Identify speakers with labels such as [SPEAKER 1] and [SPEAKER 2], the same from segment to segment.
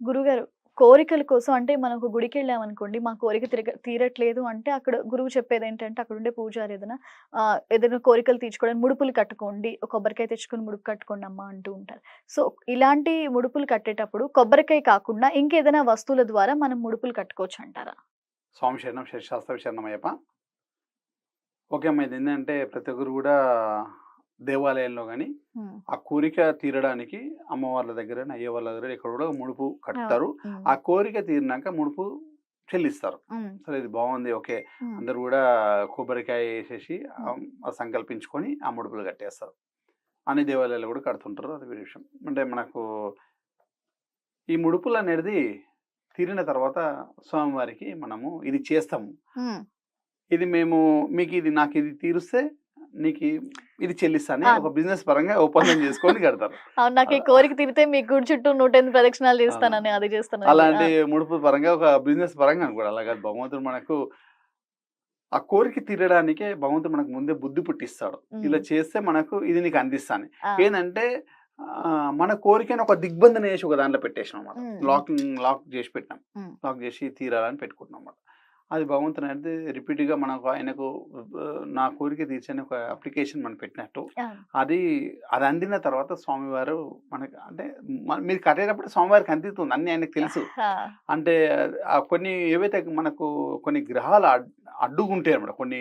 [SPEAKER 1] గురుగారు కోరికల కోసం అంటే మనం ఒక గుడికెళ్ళామనుకోండి, మా కోరిక తీరట్లేదు అంటే అక్కడ గురువు చెప్పేదేంటంటే అక్కడుండే పూజారి ఏదైనా కోరికలు తీర్చుకోవడానికి ముడుపులు కట్టుకోండి. ఒక కొబ్బరికాయ తెచ్చుకొని ముడుపు కట్టుకోండి అమ్మా అంటూ ఉంటారు. సో, ఇలాంటి ముడుపులు కట్టేటప్పుడు కొబ్బరికాయ కాకుండా ఇంకేదైనా వస్తువుల ద్వారా మనం ముడుపులు కట్టుకోవచ్చంటారా?
[SPEAKER 2] స్వామి శరణం శాస్త్ర శరణమయ్యప్ప. ఓకే అమ్మా. ఇదేంటంటే ప్రతి ఒక్కరు కూడా దేవాలయాల్లో గాని,
[SPEAKER 1] హ్మ్.
[SPEAKER 2] ఆ కోరిక తీరడానికి అమ్మవార్ల దగ్గర, అయ్యవార్ల దగ్గర ఎక్కడ కూడా ముడుపు
[SPEAKER 1] అవును.
[SPEAKER 2] కడతారు.
[SPEAKER 1] హ్మ్.
[SPEAKER 2] ఆ కోరిక తీరినాక ముడుపు చెల్లిస్తారు.
[SPEAKER 1] హ్మ్.
[SPEAKER 2] సరే ఇది బాగుంది. ఓకే.
[SPEAKER 1] హ్మ్.
[SPEAKER 2] అందరూ కూడా కొబ్బరికాయ ఏసేసి
[SPEAKER 1] హ్మ్.
[SPEAKER 2] సంకల్పించుకొని ఆ ముడుపులు కట్టేస్తారు. అన్ని దేవాలయాల్లో కూడా కడుతుంటారు. అది వేరే విషయం. అంటే మనకు ఈ ముడుపులనేది తీరిన తర్వాత స్వామివారికి మనము ఇది చేస్తాము.
[SPEAKER 1] హ్మ్.
[SPEAKER 2] ఇది మేము మీకిది నాకిది తీరుస్తే నీకి ఇది చెల్లిస్తా అని
[SPEAKER 1] ఆ!
[SPEAKER 2] ఒక బిజినెస్ పరంగా ఒప్పందం చేసుకొని కడతారు.
[SPEAKER 1] అవును. నాకు ఈ
[SPEAKER 2] ఆహ్,
[SPEAKER 1] కోరిక తీరితే మీ గుడి చుట్టూ 108 ప్రదక్షిణాలు
[SPEAKER 2] అవును.
[SPEAKER 1] చేస్తానని, అది చేస్తానని కూడా.
[SPEAKER 2] అలాంటి
[SPEAKER 1] ఆ!
[SPEAKER 2] ముడుపు పరంగా ఒక బిజినెస్ పరంగా అనుకోండి. అలా కాదు. భగవంతుడు మనకు ఆ కోరిక తీరడానికే భగవంతుడు మనకు ముందే బుద్ధి పుట్టిస్తాడు.
[SPEAKER 1] హ్మ్.
[SPEAKER 2] ఇలా చేస్తే మనకు ఇది నీకు అందిస్తా అని.
[SPEAKER 1] ఆ!
[SPEAKER 2] ఏందంటే మన కోరికను ఒక దిగ్బంధన చేసి ఒక దాంట్లో పెట్టేసాం అన్నమాట.
[SPEAKER 1] హ్మ్. హ్మ్.
[SPEAKER 2] లాక్ చేసి పెట్టినాం.
[SPEAKER 1] హ్మ్.
[SPEAKER 2] లాక్ చేసి తీరాలని పెట్టుకుంటున్నాం అన్నమాట. అది భగవంతుని అనేది రిపీట్‌గా మనకు ఆయనకు నా కోరిక తీర్చని ఒక అప్లికేషన్ మనం పెట్టినట్టు,
[SPEAKER 1] అవును.
[SPEAKER 2] అది అది అందిన తర్వాత స్వామివారు మనకు అంటే మీరు కట్టేటప్పుడు స్వామివారికి అందుతుంది. అన్నీ ఆయనకు తెలుసు.
[SPEAKER 1] ఆ!
[SPEAKER 2] అంటే కొన్ని ఏవైతే మనకు కొన్ని గ్రహాలు అడ్డుగుంటాయన్నమాట కొన్ని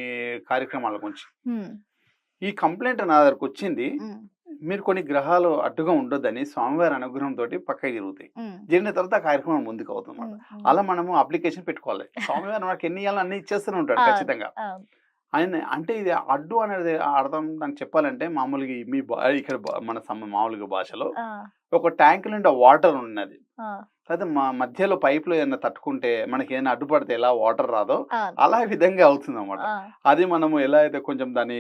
[SPEAKER 2] కార్యక్రమాల గురించి.
[SPEAKER 1] హ్మ్.
[SPEAKER 2] ఈ కంప్లెయింట్ నా దగ్గరకొచ్చింది.
[SPEAKER 1] హ్మ్.
[SPEAKER 2] మీరు కొన్ని గ్రహాలు అడ్డుగా ఉండొద్దని స్వామివారి అనుగ్రహంతోటి పక్కకి జరుగుతాయి.
[SPEAKER 1] హ్మ్.
[SPEAKER 2] జరిగిన తర్వాత ఆ కార్యక్రమం ముందుకవుతుందన్నమాట.
[SPEAKER 1] హ్మ్. హ్మ్.
[SPEAKER 2] అలా మనము అప్లికేషన్ పెట్టుకోవాలి. స్వామివారు మనకి ఎన్ని ఇయ్యాలో అన్నీ ఇచ్చేస్తూనే ఉంటాడు
[SPEAKER 1] అవును.
[SPEAKER 2] ఖచ్చితంగా.
[SPEAKER 1] అవును.
[SPEAKER 2] ఆయన అంటే ఇది అడ్డు అనేది అర్థం దానికి చెప్పాలంటే మామూలుగా ఈ మీ ఇక్కడ మన మామూలుగా భాషలో
[SPEAKER 1] ఆ!
[SPEAKER 2] ఒక ట్యాంక్ నిండా వాటర్ ఉన్నది.
[SPEAKER 1] ఆ!
[SPEAKER 2] అయితే మధ్యలో పైప్‌లో ఏమన్నా తట్టుకుంటే మనకేమైనా అడ్డుపడితే ఎలా వాటర్ రాదో
[SPEAKER 1] అవును.
[SPEAKER 2] అలా విధంగా అవుతుందన్నమాట.
[SPEAKER 1] ఆ!
[SPEAKER 2] అది మనము ఎలా అయితే కొంచెం దాన్ని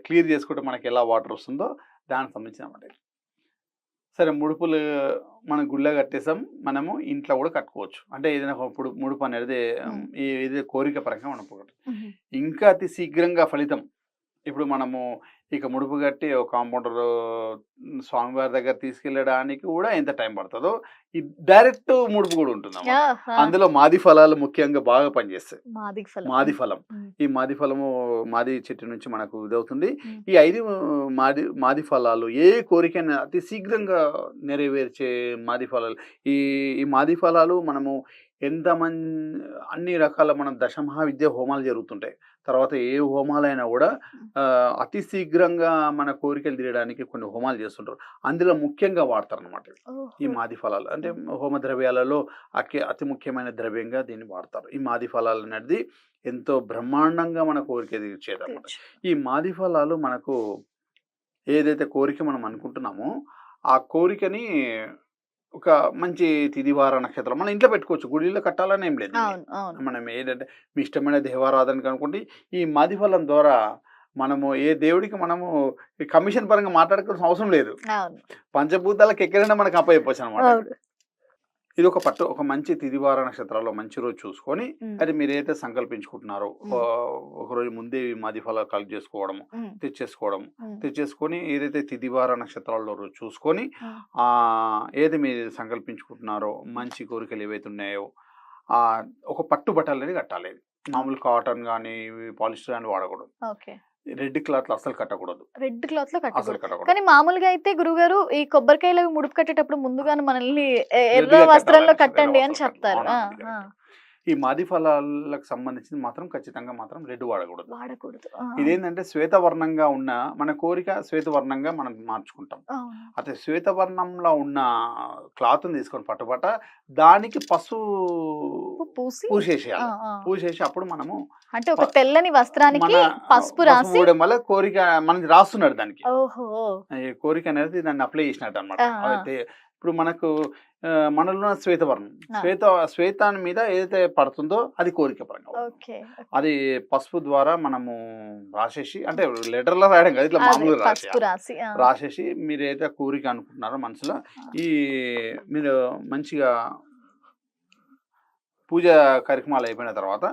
[SPEAKER 2] క్లియర్ చేసుకుంటే మనకెలా వాటర్ వస్తుందో దానికి సంబంధించిందన్నమాట ఇది. సరే ముడుపులు మనం గుళ్ళో కట్టేసాం. మనము ఇంట్లో కూడా కట్టుకోవచ్చు. అంటే ఏదైనా ఇప్పుడు ముడుపు అనేది
[SPEAKER 1] హ్మ్.
[SPEAKER 2] ఏదో కోరిక పరంగా మనం పోగొట్టు.
[SPEAKER 1] హుహు.
[SPEAKER 2] ఇంకా అతి శీఘ్రంగా ఫలితం. ఇప్పుడు మనము ఇక ముడుపు కట్టి ఒక కాంపౌండరు స్వామివారి దగ్గర తీసుకెళ్ళడానికి కూడా ఎంత టైం పడతదో, ఈ డైరెక్ట్ ముడుపు కూడా ఉంటుందన్నమాట.
[SPEAKER 1] యాహ్! ఆ!
[SPEAKER 2] అందులో మాది ఫలాలు ముఖ్యంగా బాగా పనిచేస్తాయి.
[SPEAKER 1] మాదిగ ఫలం.
[SPEAKER 2] మాది
[SPEAKER 1] హ్మ్.
[SPEAKER 2] ఫలం.
[SPEAKER 1] హ్మ్.
[SPEAKER 2] ఈ మాది ఫలము మాది చెట్టు నుంచి మనకు ఇదవుతుంది.
[SPEAKER 1] హ్మ్.
[SPEAKER 2] ఈ 5 మాది ఫలాలు ఏ కోరికైనా అతి శీఘ్రంగా నెరవేర్చే మాది ఫలాలు. ఈ ఈ మాది ఫలాలు మనము ఎంత మం అన్ని రకాల మనం దశమహావిద్య హోమాలు జరుగుతుంటాయి. తర్వాత ఏ హోమాలైనా గూడా
[SPEAKER 1] హ్మ్.
[SPEAKER 2] అతి శీఘ్రంగా మన కోరికలు తీరడానికి కొన్ని హోమాలు చేస్తుంటారు. అందులో ముఖ్యంగా వాడతారనమాట ఇవి. ఈ
[SPEAKER 1] ఓహో!
[SPEAKER 2] మాది ఫలాలు. అంటే
[SPEAKER 1] హ్మ్.
[SPEAKER 2] హోమ ద్రవ్యాలలో అతి ముఖ్యమైన ద్రవ్యంగా దీన్ని వాడతారు. ఈ మాది ఫలాలనేది ఎంతో బ్రహ్మాండంగా మన కోరిక తీర్చేదనమాట.
[SPEAKER 1] తెచ్చు.
[SPEAKER 2] ఈ మాది ఫలాలు మనకు ఏదైతే కోరిక మనం అనుకుంటున్నామో, ఆ కోరికని ఒక మంచి తిథివార నక్షత్రం మన ఇంట్లో పెట్టుకోవచ్చు. గుడిలో కట్టాలని ఏం లేదు దీన్ని.
[SPEAKER 1] అవును. అవును.
[SPEAKER 2] మనం ఏదంటే మీ ఇష్టమైన దేవారాధనకి అనుకోండి. ఈ మాది ఫలం ద్వారా మనము ఏ దేవుడికి మనము ఈ కమిషన్ పరంగా మాట్లాడుకోవాల్సిన అవసరం లేదు.
[SPEAKER 1] అవును.
[SPEAKER 2] పంచభూతాలకు ఎక్కడైనా మనకు అప్పజెప్పొచ్చనమాట ఇది.
[SPEAKER 1] అవును.
[SPEAKER 2] ఇది ఒక మంచి తిథివార నక్షత్రాల్లో మంచి రోజు చూసుకొని,
[SPEAKER 1] హ్మ్.
[SPEAKER 2] అది మీరైతే సంకల్పించుకుంటున్నారో
[SPEAKER 1] హ్మ్.
[SPEAKER 2] ఒకరోజు ముందే ఈ మాది ఫలాలు కలెక్ట్ చేసుకోవడము,
[SPEAKER 1] హ్మ్.
[SPEAKER 2] తెచ్చేసుకోవడము.
[SPEAKER 1] హ్మ్.
[SPEAKER 2] తెచ్చేసుకొని ఏదైతే తిథివార నక్షత్రాల్లో రోజు చూసుకొని,
[SPEAKER 1] హ్మ్.
[SPEAKER 2] ఏది మీరు సంకల్పించుకుంటున్నారో మంచి కోరికలు ఏవైతే ఉన్నాయో, ఒక పట్టు బట్టలనేది కట్టాలి. మామూలు
[SPEAKER 1] ఓకే.
[SPEAKER 2] కాటన్ గానీ, పాలిస్టర్ గాని వాడకూడదు.
[SPEAKER 1] ఓకే.
[SPEAKER 2] రెడ్ క్లాత్‌లు అస్సలు కట్టకూడదు.
[SPEAKER 1] రెడ్ క్లాత్‌లో
[SPEAKER 2] అసలు
[SPEAKER 1] కట్టకూడదు.
[SPEAKER 2] కట్టకూడదు.
[SPEAKER 1] కానీ మామూలుగా అయితే గురువుగారు ఈ కొబ్బరికాయలు ముడుపు కట్టేటప్పుడు ముందుగానే మనల్ని ఎర్ర
[SPEAKER 2] రెడ్‌గా
[SPEAKER 1] వస్త్రంలో
[SPEAKER 2] కట్టాలనేసి వేరే
[SPEAKER 1] కట్టండి అని
[SPEAKER 2] వస్త్రాలు కట్టాలి.
[SPEAKER 1] చెప్తారు. ఆ!
[SPEAKER 2] అవునండి. ఇది
[SPEAKER 1] ఆ!
[SPEAKER 2] కరెక్టే. ఈ మాది ఫలాలకు సంబంధించింది మాత్రం ఖచ్చితంగా మాత్రం రెడ్ వాడకూడదు.
[SPEAKER 1] వాడకూడదు. ఆ!
[SPEAKER 2] ఇదేంటంటే శ్వేతవర్ణంగా ఉన్న మన కోరిక శ్వేతవర్ణంగా మనం మార్చుకుంటాం.
[SPEAKER 1] అవును.
[SPEAKER 2] అయితే శ్వేతవర్ణంలో ఉన్న క్లాత్‌ని తీసుకొని పట్టుబట్ట దానికి పసుపు
[SPEAKER 1] పూసి ఆ!
[SPEAKER 2] పూసేసేయాలి.
[SPEAKER 1] ఆ!
[SPEAKER 2] పూసేసి అప్పుడు మనము
[SPEAKER 1] అంటే
[SPEAKER 2] ప
[SPEAKER 1] ఒక తెల్లని
[SPEAKER 2] మన
[SPEAKER 1] వస్త్రానికి పసుపు
[SPEAKER 2] పసుపు
[SPEAKER 1] రాసి.
[SPEAKER 2] పూయడం వల్ల కోరిక మనది రాస్తున్నాడు దానికి.
[SPEAKER 1] ఓహో!
[SPEAKER 2] ఈ కోరిక అనేది దాన్ని అప్లై చేసినట్టనమాట.
[SPEAKER 1] ఆ! ఆ!
[SPEAKER 2] అయితే ఇప్పుడు మనకు మనలో ఉన్న శ్వేతవర్ణం.
[SPEAKER 1] ఆ!
[SPEAKER 2] శ్వేతాన్ని మీద ఏదైతే పడుతుందో అది కోరిక పరంగా అవుతుంది.
[SPEAKER 1] ఓకే.
[SPEAKER 2] అది పసుపు ద్వారా మనము రాసేసి అంటే లెటర్‌లో రాయడం కాదు. ఇట్లా
[SPEAKER 1] అదే
[SPEAKER 2] మామూలుగా
[SPEAKER 1] పసుపు
[SPEAKER 2] రాసేయాలి.
[SPEAKER 1] రాసి. ఆ!
[SPEAKER 2] రాసేసి మీరేదైతే కోరిక అనుకుంటున్నారో మనసులో
[SPEAKER 1] ఆ!
[SPEAKER 2] ఈ మీరు మంచిగా పూజా కార్యక్రమాలు అయిపోయిన తర్వాత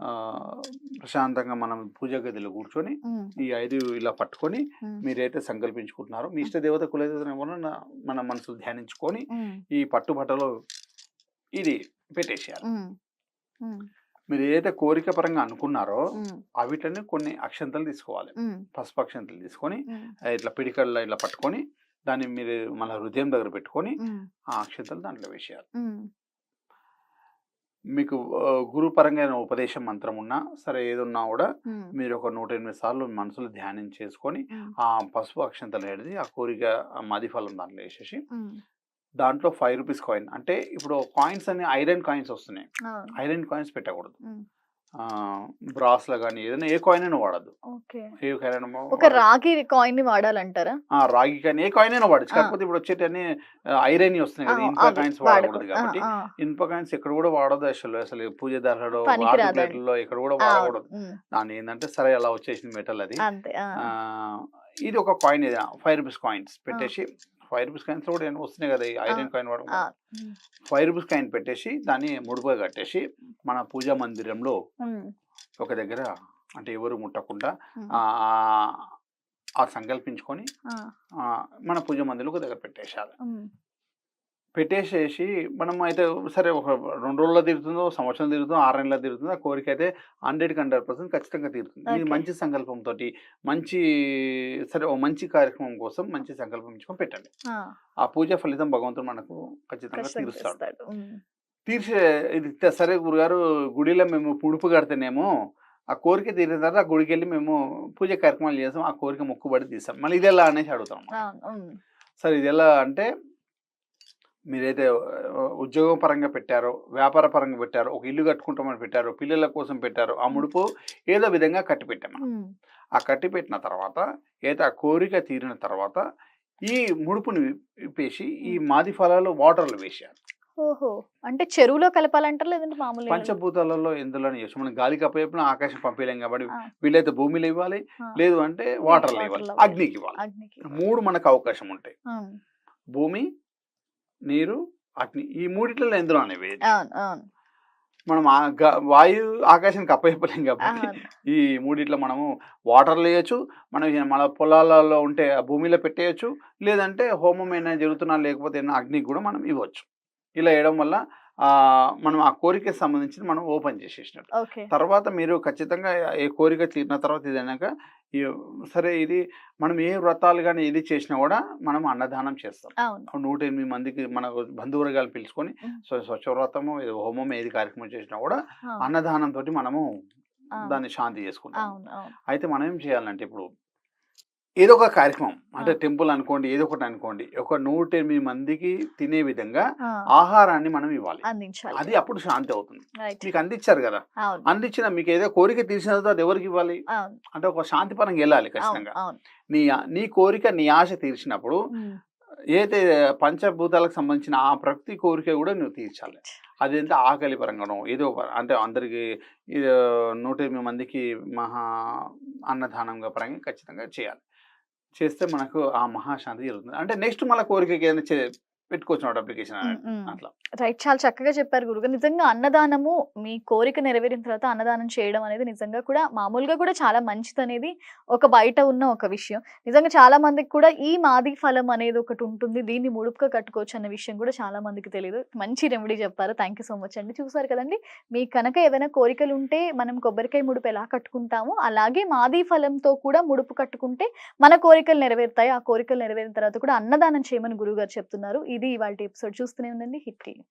[SPEAKER 2] ఆహ్, ప్రశాంతంగా మనం పూజా గదిలో కూర్చొని
[SPEAKER 1] హ్మ్.
[SPEAKER 2] ఈ 5 ఇలా పట్టుకొని
[SPEAKER 1] హ్మ్.
[SPEAKER 2] మీరైతే సంకల్పించుకుంటున్నారో మీ
[SPEAKER 1] హ్మ్.
[SPEAKER 2] ఇష్ట దేవత కులదేవతను ఎవరైనా మన మనసులో ధ్యానించుకొని
[SPEAKER 1] హ్మ్.
[SPEAKER 2] ఈ పట్టు బట్టలో ఇది పెట్టేసేయాలి.
[SPEAKER 1] హ్మ్. హ్మ్.
[SPEAKER 2] మీరు ఏదైతే కోరిక పరంగా అనుకున్నారో
[SPEAKER 1] హ్మ్.
[SPEAKER 2] అవిటని కొన్ని అక్షంతలు తీసుకోవాలి.
[SPEAKER 1] హ్మ్.
[SPEAKER 2] పసుపు అక్షంతలు తీసుకొని
[SPEAKER 1] హ్మ్.
[SPEAKER 2] ఇట్లా పిడికల్లో ఇట్లా పట్టుకొని దాన్ని మీరు మన హృదయం దగ్గర పెట్టుకొని
[SPEAKER 1] హ్మ్.
[SPEAKER 2] ఆ అక్షంతలు దాంట్లో వేసేయాలి.
[SPEAKER 1] హ్మ్.
[SPEAKER 2] మీకు గురుపరంగా ఏదైనా ఉపదేశం మంత్రం ఉన్నా సరే ఏదున్నా కూడా
[SPEAKER 1] హ్మ్.
[SPEAKER 2] మీరు ఒక 108 సార్లు మనసులో ధ్యానం చేసుకొని
[SPEAKER 1] హ్మ్.
[SPEAKER 2] ఆ పసుపు అక్షంతలు అనేది ఆ కోరిక ఆ మది ఫలం దాంట్లో వేసేసి
[SPEAKER 1] హ్మ్.
[SPEAKER 2] దాంట్లో ₹5 కాయిన్ అంటే ఇప్పుడు కాయిన్స్ అన్ని ఐరన్ కాయిన్స్ వస్తున్నాయి.
[SPEAKER 1] అవును.
[SPEAKER 2] ఐరన్ కాయిన్స్ పెట్టకూడదు.
[SPEAKER 1] హ్మ్.
[SPEAKER 2] బ్రాస్‌లో గాని ఏదైనా ఏ కాయిన్ అయినా వాడొద్దు.
[SPEAKER 1] ఓకే.
[SPEAKER 2] ఏ కాయిన్ అయినా
[SPEAKER 1] ఒక
[SPEAKER 2] వాడొద్దు.
[SPEAKER 1] రాగి కాయిన్‌ని వాడాలంటారా?
[SPEAKER 2] రాగి కాయిన్ ఏ కాయిన్ అయినా వాడొచ్చు.
[SPEAKER 1] ఆ!
[SPEAKER 2] కాకపోతే ఇప్పుడు వచ్చేటియన్ని ఐరన్‌యి వస్తున్నాయి
[SPEAKER 1] ఆ!
[SPEAKER 2] కదా! ఇనుప
[SPEAKER 1] అవి
[SPEAKER 2] కాయిన్స్ వాడకూడదు
[SPEAKER 1] వాడకూడదు. ఆ!
[SPEAKER 2] కాబట్టి
[SPEAKER 1] ఆ!
[SPEAKER 2] ఇనుప కాయిన్స్ ఎక్కడ కూడా వాడొద్దు అసలు పూజ దర్రాలో గాజు
[SPEAKER 1] పనికిరాదండి.
[SPEAKER 2] ప్లేట్‌లలో ఎక్కడ కూడా
[SPEAKER 1] అవును.
[SPEAKER 2] వాడకూడదు.
[SPEAKER 1] హ్మ్.
[SPEAKER 2] దాన్ని ఏందంటే సరే అలా వచ్చేసింది మెటల్ అది.
[SPEAKER 1] అంతే. ఆ!
[SPEAKER 2] ఆహ్, ఇది ఒక కాయిన్ ఇది ₹5 కాయిన్స్
[SPEAKER 1] ఆ!
[SPEAKER 2] పెట్టేసి ₹5 కాయిన్స్‌లో కూడా ఎన్నో వస్తున్నాయి కదా! ఈ
[SPEAKER 1] ఆ!
[SPEAKER 2] ఐరన్ కాయిన్ వాడడం
[SPEAKER 1] ఆ!
[SPEAKER 2] వల్ల.
[SPEAKER 1] హ్మ్.
[SPEAKER 2] ₹5 కాయిన్ పెట్టేసి దాన్ని ముడుపుగా కట్టేసి మన పూజా మందిరంలో
[SPEAKER 1] హ్మ్.
[SPEAKER 2] ఒక దగ్గర అంటే ఎవరు ముట్టకుండా
[SPEAKER 1] హ్మ్.
[SPEAKER 2] ఆహ్, ఆ సంకల్పించుకొని
[SPEAKER 1] ఆ!
[SPEAKER 2] మన పూజ మందిరంలో ఒక దగ్గర పెట్టేసేయాలి.
[SPEAKER 1] హ్మ్.
[SPEAKER 2] పెట్టేసేసి మనం అయితే సరే ఒక 2 రోజుల్లో తీరుతుందో, సంవత్సరం తీరుతుందో, 6 నెలల్లో తీరుతుందో ఆ కోరికైతే 100కి 100% ఖచ్చితంగా తీరుతుంది. ఇది
[SPEAKER 1] ఓకే.
[SPEAKER 2] మంచి సంకల్పంతోటి మంచి సరే ఓ మంచి కార్యక్రమం కోసం మంచి సంకల్పం ఇచ్చుకొని పెట్టండి.
[SPEAKER 1] ఆ!
[SPEAKER 2] ఆ పూజ ఫలితం భగవంతుడు మనకు ఖచ్చితంగా
[SPEAKER 1] ఖచ్చితంగా
[SPEAKER 2] తీరుస్తాడు.
[SPEAKER 1] తెస్తాడు. హ్మ్.
[SPEAKER 2] తీర్చే ఇది సరే గురుగారు గుడిలో మేము ముడుపు కడితేనేమో ఆ కోరిక తీరిన తర్వాత ఆ గుడికెళ్ళి మేము పూజ కార్యక్రమాలు చేసాం. ఆ కోరిక మొక్కుబడి తీస్తాం. మళ్ళీ ఇదెలా అనేసి అడుగుతామన్నమాట.
[SPEAKER 1] అవును. హ్మ్.
[SPEAKER 2] సరే ఇదెలా అంటే మీరైతే ఉద్యోగం పరంగా పెట్టారో, వ్యాపార పరంగా పెట్టారో, ఒక ఇల్లు కట్టుకుంటామని పెట్టారో, పిల్లల కోసం పెట్టారో, ఆ
[SPEAKER 1] హ్మ్.
[SPEAKER 2] ముడుపు ఏదో విధంగా కట్టిపెట్టాం మనం.
[SPEAKER 1] హ్మ్.
[SPEAKER 2] ఆ కట్టిపెట్టిన తర్వాత ఏదైతే ఆ కోరిక తీరిన తర్వాత ఈ ముడుపుని విప్పేసి ఈ
[SPEAKER 1] హ్మ్.
[SPEAKER 2] మాది ఫలాలు వాటర్‌లో వేసేయాలి.
[SPEAKER 1] ఓహో! అంటే చెరువులో కలపాలంటారా? లేదంటే మామూలు నీళ్ళలో?
[SPEAKER 2] పంచభూతాలలో ఎందులోనే చేయొచ్చు. మనం గాలికి అప్పచెప్పినా ఆకాశం పంపియలేం కాబట్టి
[SPEAKER 1] ఆ!
[SPEAKER 2] వీలైతే భూమిలో ఇవ్వాలి.
[SPEAKER 1] ఆ!
[SPEAKER 2] లేదు అంటే వాటర్‌లో ఇవ్వాలి.
[SPEAKER 1] వాటర్‌లో వేయాలి.
[SPEAKER 2] అగ్నికి ఇవ్వాలి.
[SPEAKER 1] అగ్నికి ఇవ్వాలి.
[SPEAKER 2] 3 మనకు అవకాశం ఉంటాయి.
[SPEAKER 1] హ్మ్.
[SPEAKER 2] భూమి, నీరు, అగ్ని ఈ మూడిట్లలో ఎందులోనే వేయొచ్చు.
[SPEAKER 1] అవును. అవును.
[SPEAKER 2] మనం వాయువు ఆకాశానికి అప్పచెప్పలేం కాబట్టి
[SPEAKER 1] అవును.
[SPEAKER 2] ఈ మూడిట్లో మనము వాటర్‌లో ఎయొచ్చు. మనం మన పొలాలలో ఉంటే ఆ భూమిలో పెట్టేయొచ్చు. లేదంటే హోమం ఏమైనా జరుగుతున్నా లేకపోతే ఏమైనా అగ్నికి గూడా మనం ఇవ్వచ్చు. ఇలా ఎయడం వల్ల మనం ఆ కోరికకి సంబంధించింది మనం ఓపెన్ చేసేసినట్టు.
[SPEAKER 1] ఓకే.
[SPEAKER 2] తర్వాత మీరు ఖచ్చితంగా ఏ కోరిక తీరిన తర్వాత ఇదైనాక ఈ సరే ఇది మనం ఏ వ్రతాలు గాని ఏది చేసినా గూడా మనం అన్నదానం చేస్తాం.
[SPEAKER 1] అవును.
[SPEAKER 2] 108 మందికి మన బంధువర్గాలు పిలుచుకొని
[SPEAKER 1] హ్మ్.
[SPEAKER 2] స్వచ్ఛ వ్రతము, ఏదో హోమం ఏది కార్యక్రమం చేసినా గూడా
[SPEAKER 1] అవును.
[SPEAKER 2] అన్నదానంతోటి మనము
[SPEAKER 1] అవును.
[SPEAKER 2] దాన్ని శాంతి చేసుకుంటాం.
[SPEAKER 1] అవును. అవును.
[SPEAKER 2] అయితే మనం ఏం చేయాలంటే ఇప్పుడు ఏదో ఒక కార్యక్రమం
[SPEAKER 1] ఆ!
[SPEAKER 2] అంటే టెంపుల్ అనుకోండి, ఏదో ఒకటి అనుకోండి. ఒక 108 మందికి తినే విధంగా
[SPEAKER 1] ఆ!
[SPEAKER 2] ఆహారాన్ని మనం ఇవ్వాలి.
[SPEAKER 1] అందించాలి.
[SPEAKER 2] అది అప్పుడు శాంతి అవుతుంది.
[SPEAKER 1] రైట్.
[SPEAKER 2] మీకు అందిచ్చారు గదా!
[SPEAKER 1] అవును.
[SPEAKER 2] అందించిన మీకేదో కోరిక తీర్చిన తర్వాత అది ఎవరికివ్వాలి?
[SPEAKER 1] అవును.
[SPEAKER 2] అంటే ఒక శాంతి పరంగా ఎళ్ళాలి
[SPEAKER 1] అవును.
[SPEAKER 2] ఖచ్చితంగా.
[SPEAKER 1] అవును.
[SPEAKER 2] నీ కోరిక, నీ ఆశ తీర్చినప్పుడు
[SPEAKER 1] హ్మ్.
[SPEAKER 2] ఏదైతే పంచభూతాలకు సంబంధించిన ఆ ప్రతి కోరిక గూడా నువ్వు తీర్చాలి. అదెంత ఆకలి పరంగానో ఏదో అంటే అందరికి 108 మందికి మహా అన్నదానంగా పరంగా ఖచ్చితంగా చేయాలి. చేస్తే మనకు ఆ మహాశాంతి జరుగుతుంది. అంటే నెక్స్ట్ మళ్ళా కోరికకి ఏదైనా పెట్టుకోవచ్చు అన్నమాట అప్లికేషన్
[SPEAKER 1] హ్మ్.
[SPEAKER 2] అనేది.
[SPEAKER 1] హ్మ్.
[SPEAKER 2] అట్లా.
[SPEAKER 1] రైట్. చాలా చక్కగా చెప్పారు గురుగారు. నిజంగా అన్నదానము మీ కోరిక నెరవేరిన తర్వాత అన్నదానం చేయడం అనేది నిజంగా కూడా మామూలుగా కూడా చాలా మంచిదనేది ఒక బయట ఉన్న ఒక విషయం. నిజంగా చాలా మందికి కూడా ఈ మాది ఫలం అనేది ఒకటి ఉంటుంది. దీన్ని ముడుపుగా కట్టుకోవచ్చు అన్న విషయం కూడా చాలా మందికి తెలీదు. మంచి రెమెడీ చెప్పారు. థాంక్ యూ సో మచ్ అండి. చూసారు కదండీ! మీకు కనుక ఏవైనా కోరికలుంటే మనం కొబ్బరికాయ ముడుపు ఎలా కట్టుకుంటామో అలాగే మాది ఫలంతో కూడా ముడుపు కట్టుకుంటే మన కోరికలు నెరవేరుతాయి. ఆ కోరికలు నెరవేరిన తర్వాత కూడా అన్నదానం చేయమని గురువుగారు చెప్తున్నారు. ఇది ఇవాల్టి ఎపిసోడ్. చూస్తూనే ఉండండి హిట్ టీవీ.